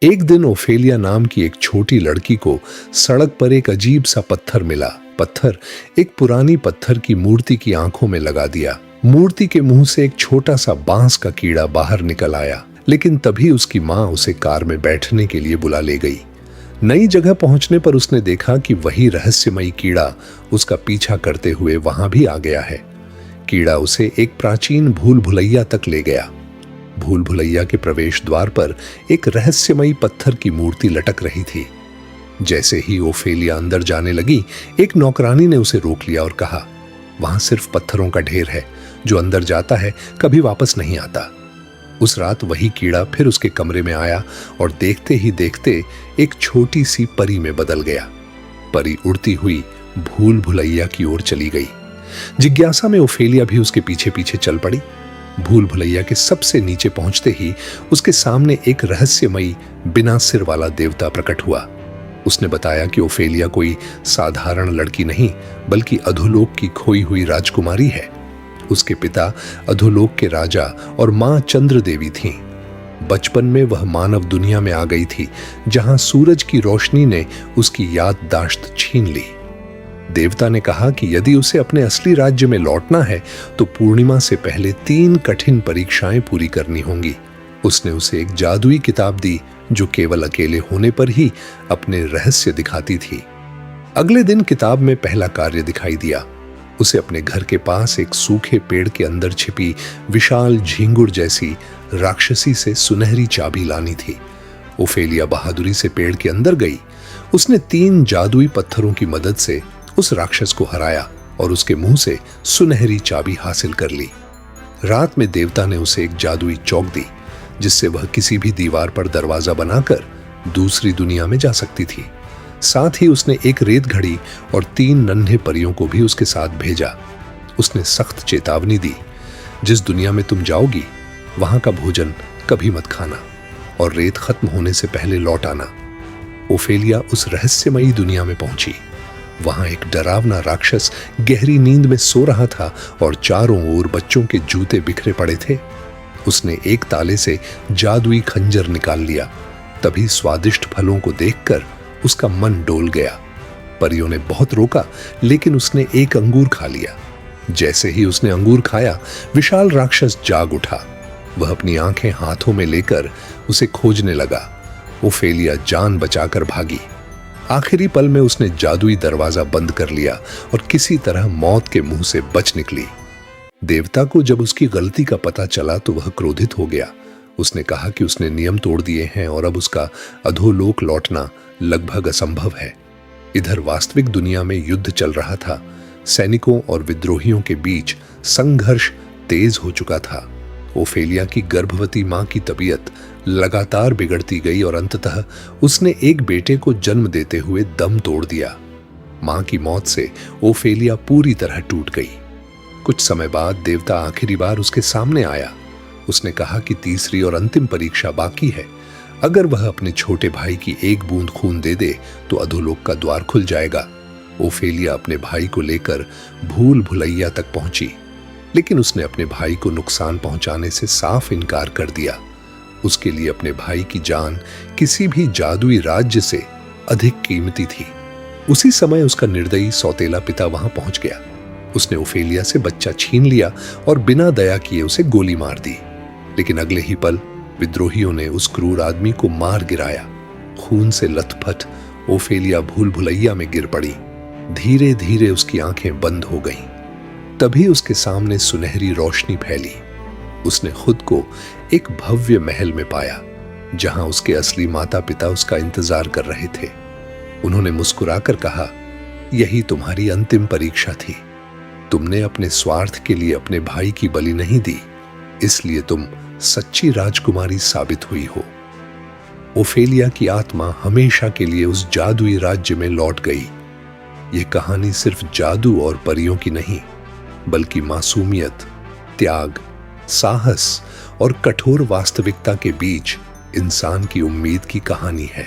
एक दिन ओफेलिया नाम की एक छोटी लड़की को सड़क पर एक अजीब सा पत्थर मिला। पत्थर एक पुरानी पत्थर की मूर्ति की आंखों में लगा दिया। मूर्ति के मुंह से एक छोटा सा बांस का कीड़ा बाहर निकल आया, लेकिन तभी उसकी मां उसे कार में बैठने के लिए बुला ले गई। नई जगह पहुंचने पर उसने देखा कि वही रहस्यमयी कीड़ा उसका पीछा करते हुए वहां भी आ गया है। कीड़ा उसे एक प्राचीन भूल भुलैया तक ले गया। भूल भुलैया के प्रवेश द्वार पर एक रहस्यमयी पत्थर की मूर्ति लटक रही थी। जैसे ही ओफेलिया अंदर जाने लगी, एक नौकरानी ने उसे रोक लिया और कहा, वहां सिर्फ पत्थरों का ढेर है, जो अंदर जाता है कभी वापस नहीं आता। उस रात वही कीड़ा फिर उसके कमरे में आया और देखते ही देखते एक छोटी सी परी में बदल गया। परी उड़ती हुई भूल भुलैया की ओर चली गई। जिज्ञासा में ओफेलिया भी उसके पीछे पीछे चल पड़ी। भूल भुलैया के सबसे नीचे पहुंचते ही उसके सामने एक रहस्यमयी बिना सिर वाला देवता प्रकट हुआ। उसने बताया कि ओफेलिया कोई साधारण लड़की नहीं, बल्कि अधोलोक की खोई हुई राजकुमारी है। उसके पिता अधोलोक के राजा और मां चंद्र देवी थीं। बचपन में वह मानव दुनिया में आ गई थी, जहां सूरज की रोशनी ने उसकी याददाश्त छीन ली। देवता ने कहा कि यदि उसे अपने असली राज्य में लौटना है तो पूर्णिमा से पहले 3 कठिन परीक्षाएं पूरी करनी होंगी। उसने उसे एक जादुई किताब दी, जो केवल अकेले होने पर ही अपने रहस्य दिखाती थी। अगले दिन किताब में पहला कार्य दिखाई दिया। उसे अपने घर के पास एक सूखे पेड़ के अंदर छिपी विशाल झींगुर जैसी राक्षसी से सुनहरी चाबी लानी थी। ओफेलिया बहादुरी से पेड़ के अंदर गई। उसने 3 जादुई पत्थरों की मदद से उस राक्षस को हराया और उसके मुंह से सुनहरी चाबी हासिल कर ली। रात में देवता ने उसे एक जादुई चौक दी, जिससे वह किसी भी दीवार पर दरवाजा बनाकर दूसरी दुनिया में जा सकती थी। साथ ही उसने एक रेत घड़ी और 3 नन्हे परियों को भी उसके साथ भेजा। उसने सख्त चेतावनी दी, जिस दुनिया में तुम जाओगी वहां का भोजन कभी मत खाना और रेत खत्म होने से पहले लौट आना। ओफेलिया उस रहस्यमयी दुनिया में पहुंची। वहां एक डरावना राक्षस गहरी नींद में सो रहा था और चारों ओर बच्चों के जूते बिखरे पड़े थे। उसने एक ताले से जादुई खंजर निकाल लिया। तभी स्वादिष्ट फलों को देखकर उसका मन डोल गया। परियों ने बहुत रोका, लेकिन उसने एक अंगूर खा लिया। जैसे ही उसने अंगूर खाया, विशाल राक्षस जाग उठा। वह अपनी आंखें हाथों में लेकर उसे खोजने लगा। ओफेलिया जान बचाकर भागी। आखिरी पल में उसने जादुई दरवाजा बंद कर लिया और किसी तरह मौत के मुंह से बच निकली। देवता को जब उसकी गलती का पता चला तो वह क्रोधित हो गया। उसने कहा कि उसने नियम तोड़ दिए हैं और अब उसका अधोलोक लौटना लगभग असंभव है। इधर वास्तविक दुनिया में युद्ध चल रहा था। सैनिकों और विद्रोहियों के बीच संघर्ष तेज हो चुका था। ओफेलिया की गर्भवती मां की तबीयत लगातार बिगड़ती गई और अंततः उसने एक बेटे को जन्म देते हुए दम तोड़ दिया। मां की मौत से ओफेलिया पूरी तरह टूट गई। कुछ समय बाद देवता आखिरी बार उसके सामने आया। उसने कहा कि तीसरी और अंतिम परीक्षा बाकी है। अगर वह अपने छोटे भाई की एक बूंद खून दे दे तो अधोलोक का द्वार खुल जाएगा। ओफेलिया अपने भाई को लेकर भूल भुलैया तक पहुंची, लेकिन उसने अपने भाई को नुकसान पहुंचाने से साफ इनकार कर दिया। उसके लिए अपने भाई की जान किसी भी जादुई राज्य से अधिक कीमती थी। उसी समय उसका निर्दयी सौतेला पिता वहां पहुंच गया। उसने ओफेलिया से बच्चा छीन लिया और बिना दया किए उसे गोली मार दी। लेकिन अगले ही पल विद्रोहियों ने उस क्रूर आदमी को मार गिराया। खून से लथपथ ओफेलिया भूल भुलैया में गिर पड़ी। धीरे धीरे उसकी आंखें बंद हो गईं। तभी उसके सामने सुनहरी रोशनी फैली। उसने खुद को एक भव्य महल में पाया, जहां उसके असली माता पिता उसका इंतजार कर रहे थे। उन्होंने मुस्कुराकर कहा, यही तुम्हारी अंतिम परीक्षा थी। तुमने अपने स्वार्थ के लिए अपने भाई की बलि नहीं दी, इसलिए तुम सच्ची राजकुमारी साबित हुई हो। ओफेलिया की आत्मा हमेशा के लिए उस जादुई राज्य में लौट गई। यह कहानी सिर्फ जादू और परियों की नहीं, बल्कि मासूमियत, त्याग, साहस और कठोर वास्तविकता के बीच इंसान की उम्मीद की कहानी है।